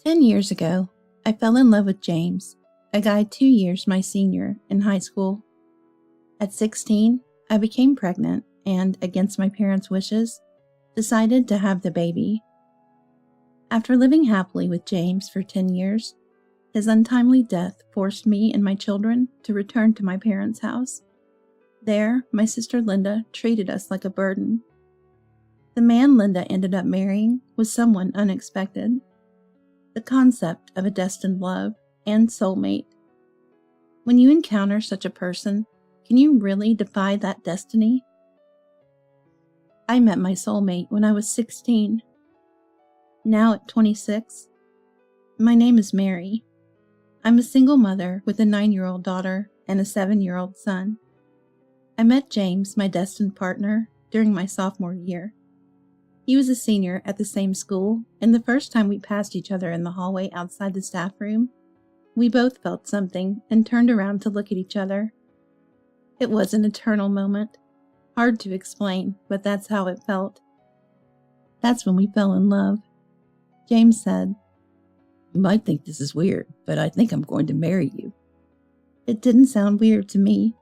10 years ago, I fell in love with James, a guy 2 years my senior in high school. At 16, I became pregnant and, against my parents' wishes, decided to have the baby. After living happily with James for 10 years, his untimely death forced me and my children to return to my parents' house. There, my sister Linda treated us like a burden. The man Linda ended up marrying was someone unexpected. The concept of a destined love and soulmate. When you encounter such a person, can you really defy that destiny? I met my soulmate when I was 16. Now at 26, my name is Mary. I'm a single mother with a 9-year-old daughter and a 7-year-old son. I met James, my destined partner, during my sophomore year. He was a senior at the same school, and the first time we passed each other in the hallway outside the staff room, we both felt something and turned around to look at each other. It was an eternal moment. Hard to explain, but that's how it felt. That's when we fell in love. James said, "You might think this is weird, but I think I'm going to marry you." It didn't sound weird to me.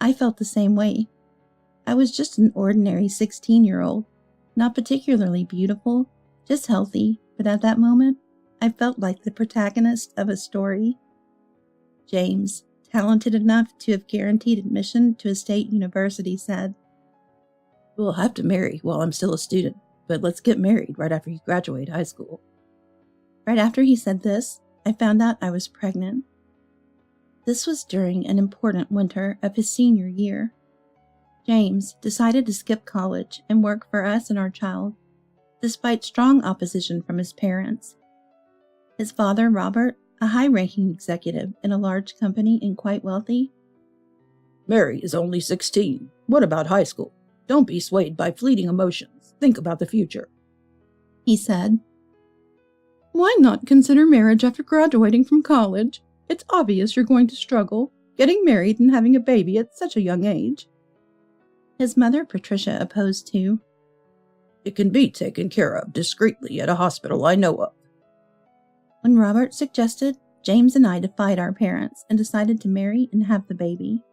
I felt the same way. I was just an ordinary 16-year-old, not particularly beautiful, just healthy, but at that moment, I felt like the protagonist of a story. James, talented enough to have guaranteed admission to a state university, said, "We'll have to marry while I'm still a student, but let's get married right after you graduate high school." Right after he said this, I found out I was pregnant. This was during an important winter of his senior year. James decided to skip college and work for us and our child, despite strong opposition from his parents. His father, Robert, a high-ranking executive in a large company and quite wealthy. "Mary is only 16. What about high school? Don't be swayed by fleeting emotions. Think about the future," he said. "Why not consider marriage after graduating from college? It's obvious you're going to struggle, getting married and having a baby at such a young age." His mother, Patricia, opposed too. "It can be taken care of discreetly at a hospital I know of." When Robert suggested, James and I defied our parents and decided to marry and have the baby.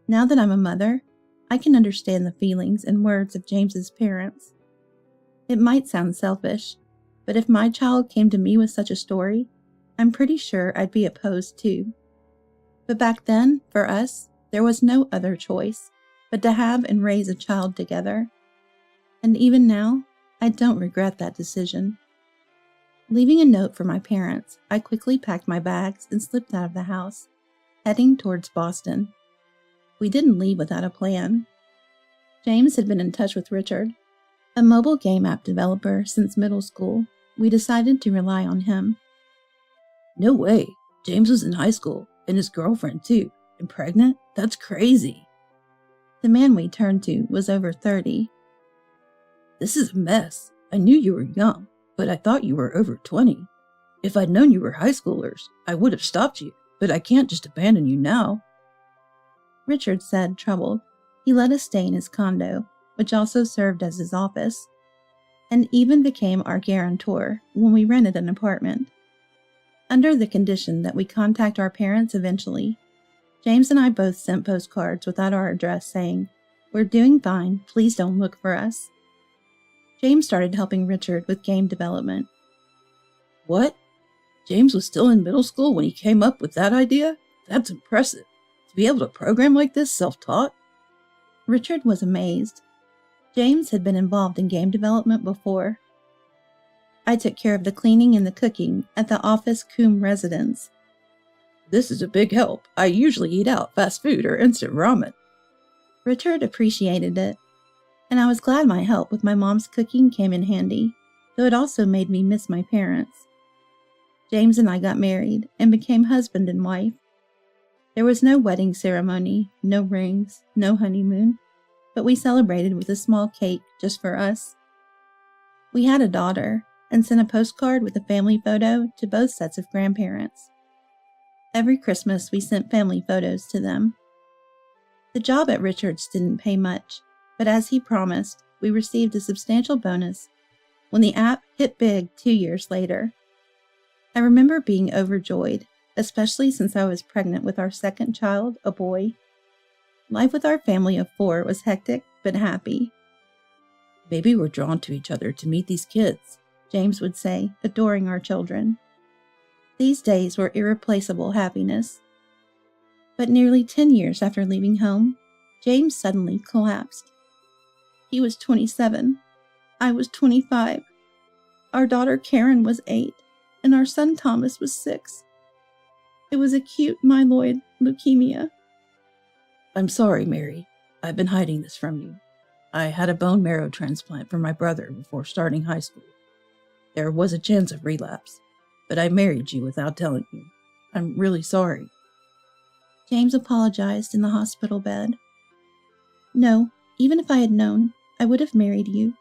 Now that I'm a mother, I can understand the feelings and words of James's parents. It might sound selfish, but if my child came to me with such a story, I'm pretty sure I'd be opposed too. But back then, for us, there was no other choice but to have and raise a child together. And even now, I don't regret that decision. Leaving a note for my parents, I quickly packed my bags and slipped out of the house, heading towards Boston. We didn't leave without a plan. James had been in touch with Richard, a mobile game app developer, since middle school. We decided to rely on him. "No way. James was in high school, and his girlfriend too, and pregnant? That's crazy." The man we turned to was over 30. "This is a mess. I knew you were young, but I thought you were over 20. If I'd known you were high schoolers, I would have stopped you, but I can't just abandon you now." Richard said, troubled. He let us stay in his condo, which also served as his office, and even became our guarantor when we rented an apartment. Under the condition that we contact our parents eventually, James and I both sent postcards without our address saying, "We're doing fine, please don't look for us." James started helping Richard with game development. "What? James was still in middle school when he came up with that idea? That's impressive. To be able to program like this self-taught?" Richard was amazed. James had been involved in game development before. I took care of the cleaning and the cooking at the Office Coombe residence. "This is a big help. I usually eat out, fast food, or instant ramen." Richard appreciated it, and I was glad my help with my mom's cooking came in handy, though it also made me miss my parents. James and I got married and became husband and wife. There was no wedding ceremony, no rings, no honeymoon, but we celebrated with a small cake just for us. We had a daughter and sent a postcard with a family photo to both sets of grandparents. Every Christmas, we sent family photos to them. The job at Richards didn't pay much, but as he promised, we received a substantial bonus when the app hit big 2 years later. I remember being overjoyed, especially since I was pregnant with our second child, a boy. Life with our family of 4 was hectic but happy. Maybe we're drawn to each other to meet these kids, James would say, adoring our children. These days were irreplaceable happiness. But nearly 10 years after leaving home, James suddenly collapsed. He was 27. I was 25. Our daughter Karen was 8, and our son Thomas was 6. It was acute myeloid leukemia. I'm sorry, Mary. I've been hiding this from you. I had a bone marrow transplant for my brother before starting high school. There was a chance of relapse, but I married you without telling you. I'm really sorry. James apologized in the hospital bed. No, even if I had known, I would have married you,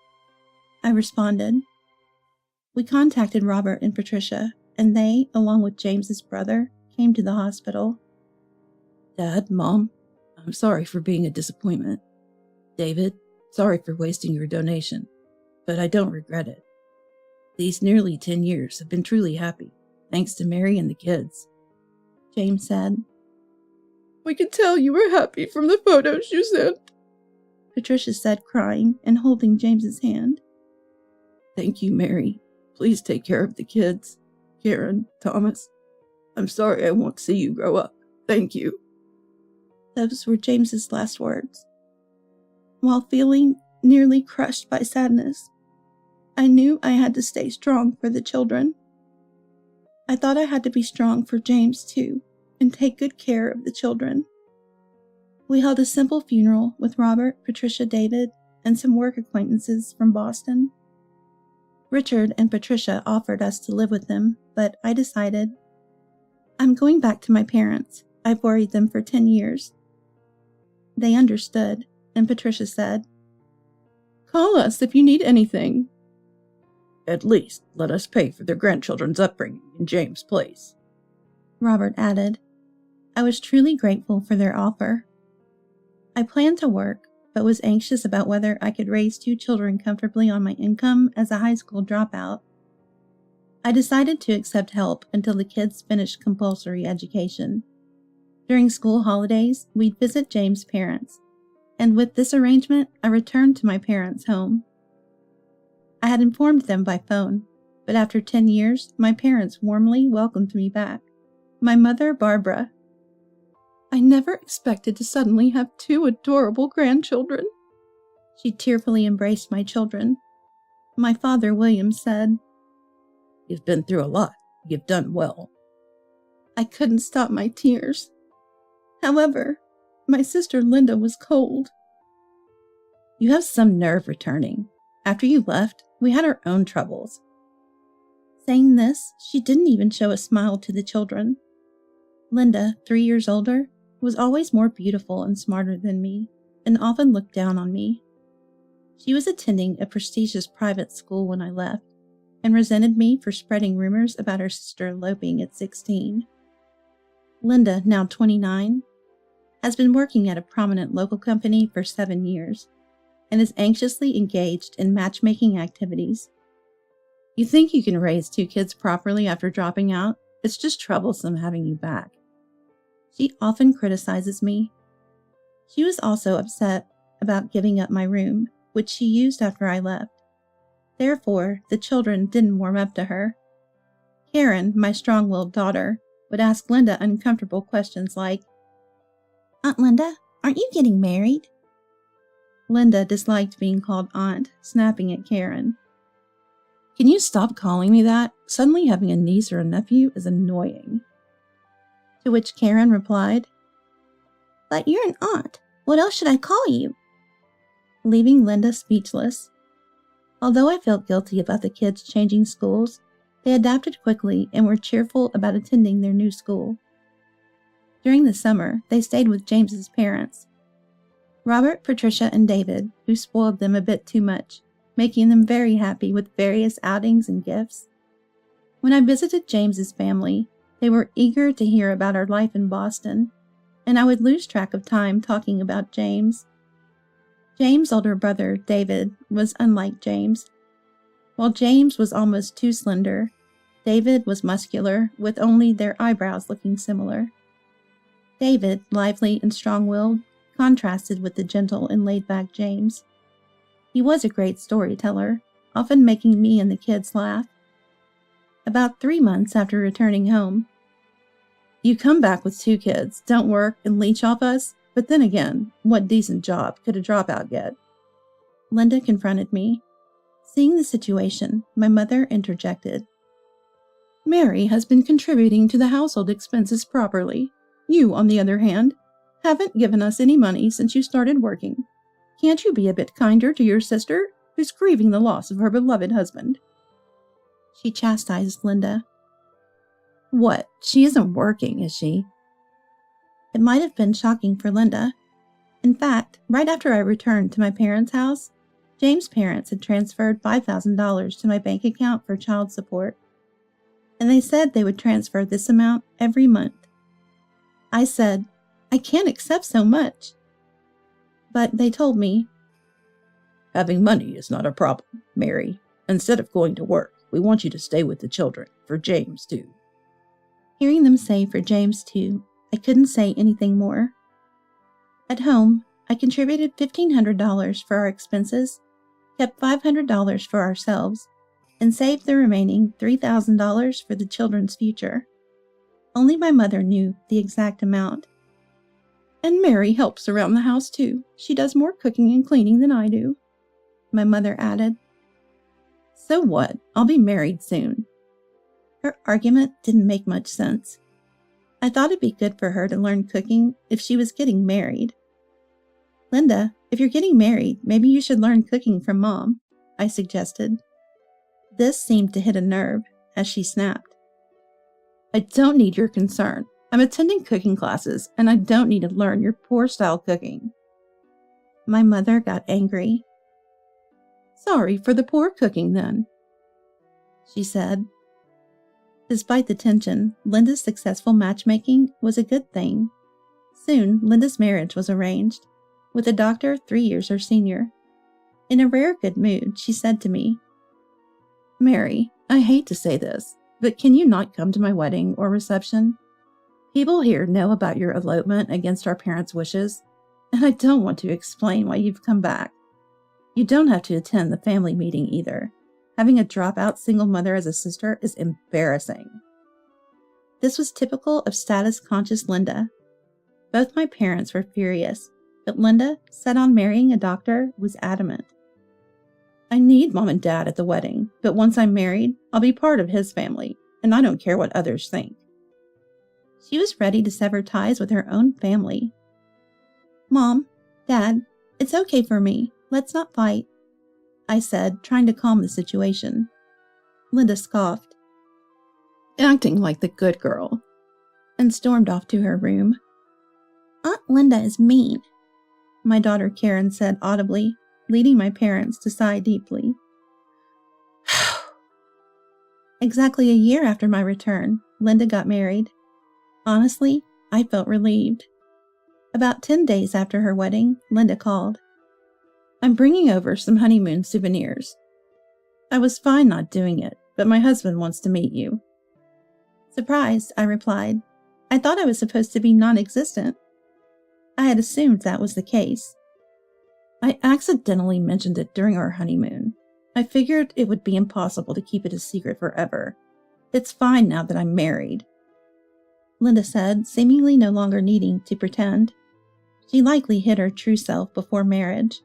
I responded. We contacted Robert and Patricia, and they, along with James's brother, came to the hospital. Dad, Mom, I'm sorry for being a disappointment. David, sorry for wasting your donation, but I don't regret it. These nearly 10 years have been truly happy, thanks to Mary and the kids, James said. We could tell you were happy from the photos you sent, Patricia said, crying and holding James's hand. Thank you, Mary. Please take care of the kids. Karen, Thomas. I'm sorry I won't see you grow up. Thank you. Those were James's last words. While feeling nearly crushed by sadness, I knew I had to stay strong for the children. I thought I had to be strong for James, too, and take good care of the children. We held a simple funeral with Robert, Patricia, David, and some work acquaintances from Boston. Richard and Patricia offered us to live with them, but I decided, I'm going back to my parents. I've worried them for 10 years. They understood, and Patricia said, Call us if you need anything. At least let us pay for their grandchildren's upbringing in James' place, Robert added. I was truly grateful for their offer. I planned to work, but was anxious about whether I could raise 2 children comfortably on my income as a high school dropout. I decided to accept help until the kids finished compulsory education. During school holidays, we'd visit James' parents, and with this arrangement, I returned to my parents' home. I had informed them by phone, but after 10 years, my parents warmly welcomed me back. My mother, Barbara. I never expected to suddenly have 2 adorable grandchildren. She tearfully embraced my children. My father, William, said, You've been through a lot. You've done well. I couldn't stop my tears. However, my sister Linda was cold. You have some nerve returning. After you left, we had our own troubles. Saying this, she didn't even show a smile to the children. Linda, 3 years older, was always more beautiful and smarter than me, and often looked down on me. She was attending a prestigious private school when I left, and resented me for spreading rumors about her sister eloping at 16. Linda, now 29, has been working at a prominent local company for 7 years, and is anxiously engaged in matchmaking activities. You think you can raise 2 kids properly after dropping out? It's just troublesome having you back. She often criticizes me. She was also upset about giving up my room, which she used after I left. Therefore, the children didn't warm up to her. Karen, my strong-willed daughter, would ask Linda uncomfortable questions like, Aunt Linda, aren't you getting married? Linda disliked being called aunt, snapping at Karen. Can you stop calling me that? Suddenly having a niece or a nephew is annoying. To which Karen replied, But you're an aunt. What else should I call you? Leaving Linda speechless. Although I felt guilty about the kids changing schools, they adapted quickly and were cheerful about attending their new school. During the summer, they stayed with James's parents. Robert, Patricia, and David, who spoiled them a bit too much, making them very happy with various outings and gifts. When I visited James's family, they were eager to hear about our life in Boston, and I would lose track of time talking about James. James' older brother, David, was unlike James. While James was almost too slender, David was muscular, with only their eyebrows looking similar. David, lively and strong-willed, contrasted with the gentle and laid-back James. He was a great storyteller, often making me and the kids laugh. About 3 months after returning home, "You come back with 2 kids, don't work, and leech off us? But then again, what decent job could a dropout get?" Linda confronted me. Seeing the situation, my mother interjected. "Mary has been contributing to the household expenses properly. You, on the other hand, haven't given us any money since you started working. Can't you be a bit kinder to your sister, who's grieving the loss of her beloved husband?" She chastised Linda. "What, she isn't working, is she?" It might have been shocking for Linda. In fact, right after I returned to my parents' house, James' parents had transferred $5,000 to my bank account for child support, and they said they would transfer this amount every month. I said, "I can't accept so much." But they told me, "Having money is not a problem, Mary. Instead of going to work, we want you to stay with the children, for James, too." Hearing them say for James, too, I couldn't say anything more. At home, I contributed $1,500 for our expenses, kept $500 for ourselves, and saved the remaining $3,000 for the children's future. Only my mother knew the exact amount. "And Mary helps around the house, too. She does more cooking and cleaning than I do," my mother added. "So what? I'll be married soon." Her argument didn't make much sense. I thought it'd be good for her to learn cooking if she was getting married. "Linda, if you're getting married, maybe you should learn cooking from Mom," I suggested. This seemed to hit a nerve, as she snapped. "I don't need your concern. I'm attending cooking classes, and I don't need to learn your poor-style cooking." My mother got angry. "Sorry for the poor cooking, then," she said. Despite the tension, Linda's successful matchmaking was a good thing. Soon, Linda's marriage was arranged, with a doctor 3 years her senior. In a rare good mood, she said to me, "Mary, I hate to say this, but can you not come to my wedding or reception? People here know about your elopement against our parents' wishes, and I don't want to explain why you've come back. You don't have to attend the family meeting either. Having a dropout single mother as a sister is embarrassing." This was typical of status-conscious Linda. Both my parents were furious, but Linda, set on marrying a doctor, was adamant. "I need Mom and Dad at the wedding, but once I'm married, I'll be part of his family, and I don't care what others think." She was ready to sever ties with her own family. "Mom, Dad, it's okay for me. Let's not fight," I said, trying to calm the situation. Linda scoffed, "Acting like the good girl," and stormed off to her room. "Aunt Linda is mean," my daughter Karen said audibly, leading my parents to sigh deeply. Exactly a year after my return, Linda got married. Honestly, I felt relieved. About 10 days after her wedding, Linda called. "I'm bringing over some honeymoon souvenirs." I was fine not doing it, but my husband wants to meet you. Surprised, I replied. I thought I was supposed to be non-existent. I had assumed that was the case. "I accidentally mentioned it during our honeymoon. I figured it would be impossible to keep it a secret forever. It's fine now that I'm married," Linda said, seemingly no longer needing to pretend. She likely hid her true self before marriage.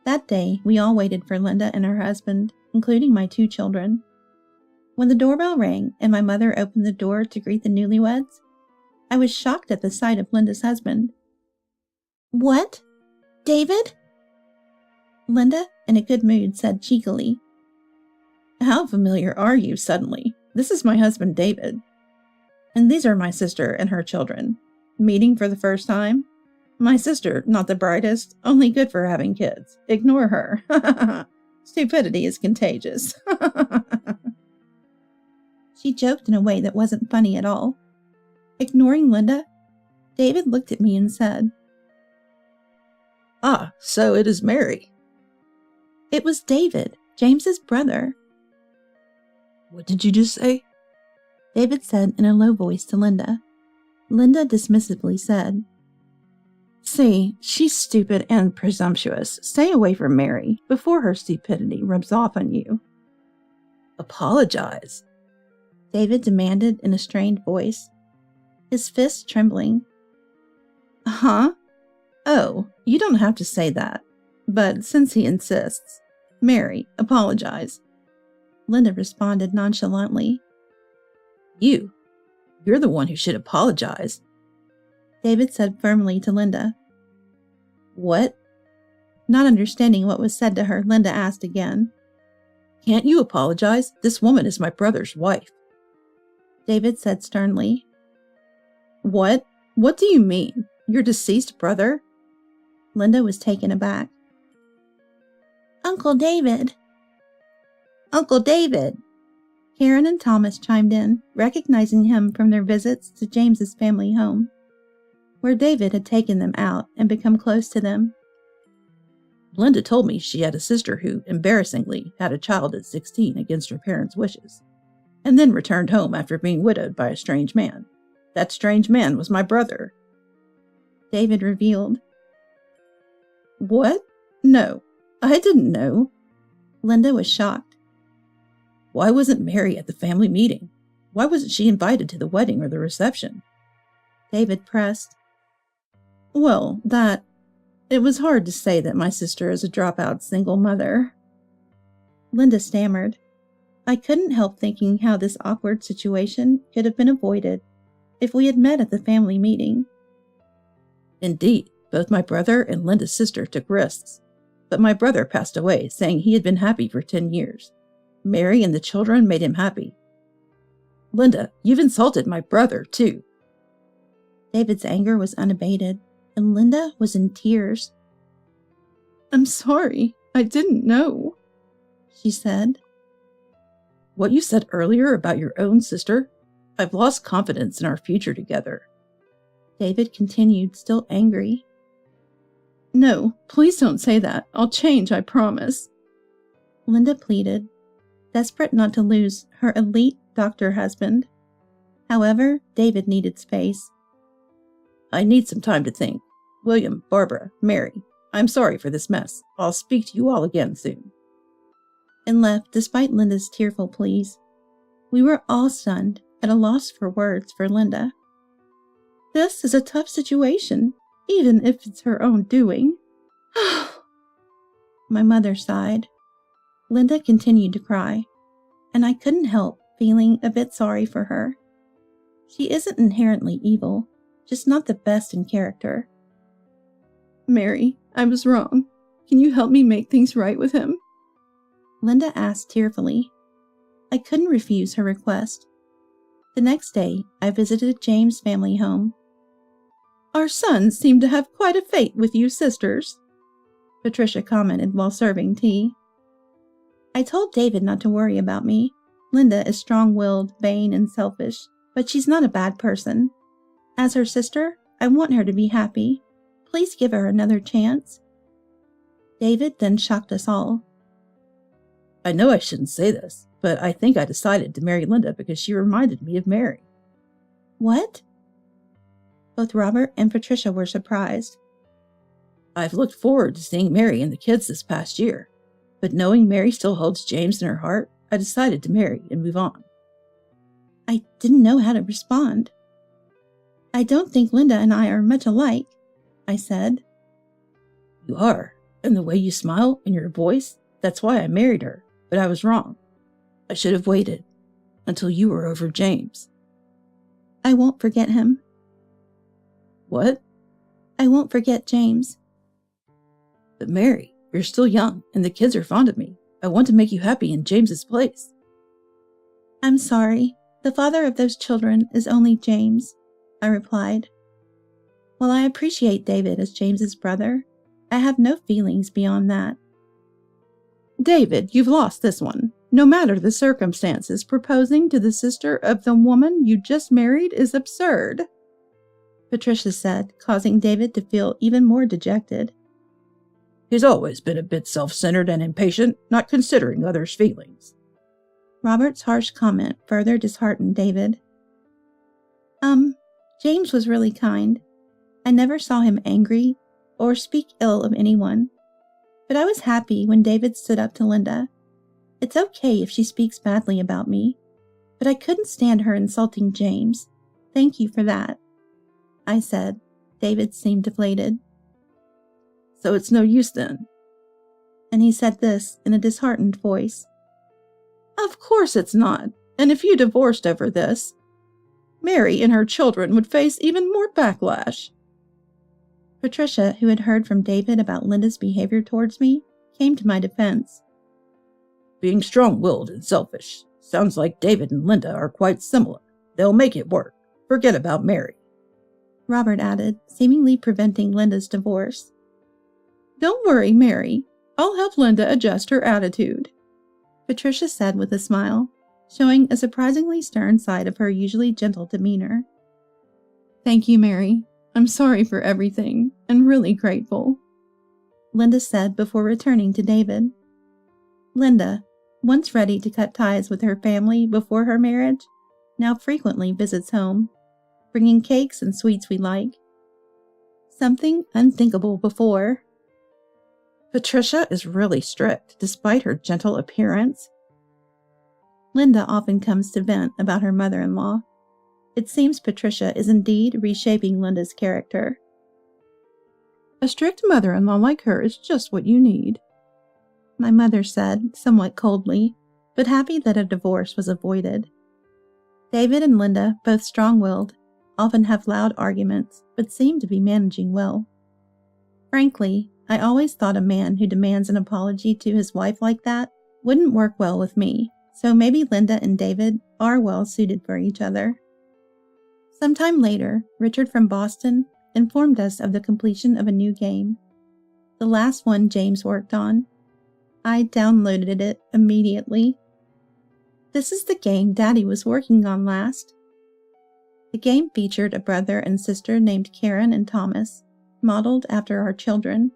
That day, we all waited for Linda and her husband, including my 2 children. When the doorbell rang and my mother opened the door to greet the newlyweds, I was shocked at the sight of Linda's husband. "What? David?" Linda, in a good mood, said cheekily. "How familiar are you suddenly? This is my husband, David. And these are my sister and her children. Meeting for the first time? My sister, not the brightest, only good for having kids. Ignore her. Stupidity is contagious." She joked in a way that wasn't funny at all. Ignoring Linda, David looked at me and said, "Ah, so it is Mary." It was David, James's brother. What did you just say? David said in a low voice to Linda. Linda dismissively said, "See, she's stupid and presumptuous. Stay away from Mary before her stupidity rubs off on you." Apologize, David demanded in a strained voice, his fists trembling. Huh? Oh, you don't have to say that. But since he insists, Mary, apologize. Linda responded nonchalantly. You're the one who should apologize, David said firmly to Linda. What? Not understanding what was said to her, Linda asked again. Can't you apologize? This woman is my brother's wife. David said sternly. What? What do you mean? Your deceased brother? Linda was taken aback. Uncle David! Uncle David! Karen and Thomas chimed in, recognizing him from their visits to James's family home, where David had taken them out and become close to them. Linda told me she had a sister who, embarrassingly, had a child at 16 against her parents' wishes, and then returned home after being widowed by a strange man. That strange man was my brother. David revealed. What? No, I didn't know. Linda was shocked. Why wasn't Mary at the family meeting? Why wasn't she invited to the wedding or the reception? David pressed. Well, it was hard to say that my sister is a dropout single mother. Linda stammered. I couldn't help thinking how this awkward situation could have been avoided if we had met at the family meeting. Indeed, both my brother and Linda's sister took risks, but my brother passed away saying he had been happy for 10 years. Mary and the children made him happy. Linda, you've insulted my brother, too. David's anger was unabated, and Linda was in tears. I'm sorry, I didn't know, she said. What you said earlier about your own sister, I've lost confidence in our future together. David continued, still angry. No, please don't say that. I'll change, I promise. Linda pleaded, desperate not to lose her elite doctor husband. However, David needed space. I need some time to think. William, Barbara, Mary, I'm sorry for this mess. I'll speak to you all again soon. And left despite Linda's tearful pleas. We were all stunned, at a loss for words for Linda. This is a tough situation, even if it's her own doing. My mother sighed. Linda continued to cry, and I couldn't help feeling a bit sorry for her. She isn't inherently evil, just not the best in character. Mary, I was wrong. Can you help me make things right with him? Linda asked tearfully. I couldn't refuse her request. The next day, I visited James' family home. Our sons seem to have quite a fate with you sisters, Patricia commented while serving tea. I told David not to worry about me. Linda is strong-willed, vain, and selfish, but she's not a bad person. As her sister, I want her to be happy. Please give her another chance. David then shocked us all. I know I shouldn't say this, but I think I decided to marry Linda because she reminded me of Mary. What? Both Robert and Patricia were surprised. I've looked forward to seeing Mary and the kids this past year, but knowing Mary still holds James in her heart, I decided to marry and move on. I didn't know how to respond. I don't think Linda and I are much alike, I said. You are, and the way you smile and your voice, that's why I married her, but I was wrong. I should have waited until you were over James. I won't forget him. What? I won't forget James. But Mary, you're still young, and the kids are fond of me. I want to make you happy in James's place. I'm sorry. The father of those children is only James, I replied. While I appreciate David as James's brother, I have no feelings beyond that. David, you've lost this one. No matter the circumstances, proposing to the sister of the woman you just married is absurd, Patricia said, causing David to feel even more dejected. He's always been a bit self-centered and impatient, not considering others' feelings. Robert's harsh comment further disheartened David. James was really kind. I never saw him angry or speak ill of anyone. But I was happy when David stood up to Linda. It's okay if she speaks badly about me, but I couldn't stand her insulting James. Thank you for that, I said. David seemed deflated. So it's no use then? And he said this in a disheartened voice. Of course it's not. And if you divorced over this, Mary and her children would face even more backlash. Patricia, who had heard from David about Linda's behavior towards me, came to my defense. Being strong-willed and selfish. Sounds like David and Linda are quite similar. They'll make it work. Forget about Mary. Robert added, seemingly preventing Linda's divorce. Don't worry, Mary. I'll help Linda adjust her attitude, Patricia said with a smile, showing a surprisingly stern side of her usually gentle demeanor. Thank you, Mary. I'm sorry for everything, and really grateful, Linda said before returning to David. Linda, once ready to cut ties with her family before her marriage, now frequently visits home, bringing cakes and sweets we like. Something unthinkable before. Patricia is really strict, despite her gentle appearance. Linda often comes to vent about her mother-in-law. It seems Patricia is indeed reshaping Linda's character. A strict mother-in-law like her is just what you need, my mother said, somewhat coldly, but happy that a divorce was avoided. David and Linda, both strong-willed, often have loud arguments, but seem to be managing well. Frankly, I always thought a man who demands an apology to his wife like that wouldn't work well with me, so maybe Linda and David are well suited for each other. Sometime later, Richard from Boston informed us of the completion of a new game, the last one James worked on. I downloaded it immediately. This is the game Daddy was working on last. The game featured a brother and sister named Karen and Thomas, modeled after our children.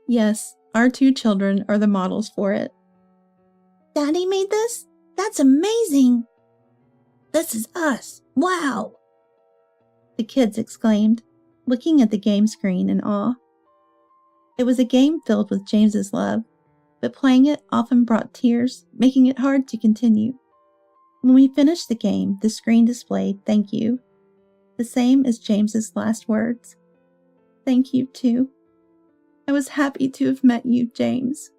Yes, our 2 children are the models for it. Daddy made this? That's amazing! This is us! Wow! The kids exclaimed, looking at the game screen in awe. It was a game filled with James's love, but playing it often brought tears, making it hard to continue. When we finished the game, the screen displayed "Thank you," the same as James's last words. Thank you, too. I was happy to have met you, James.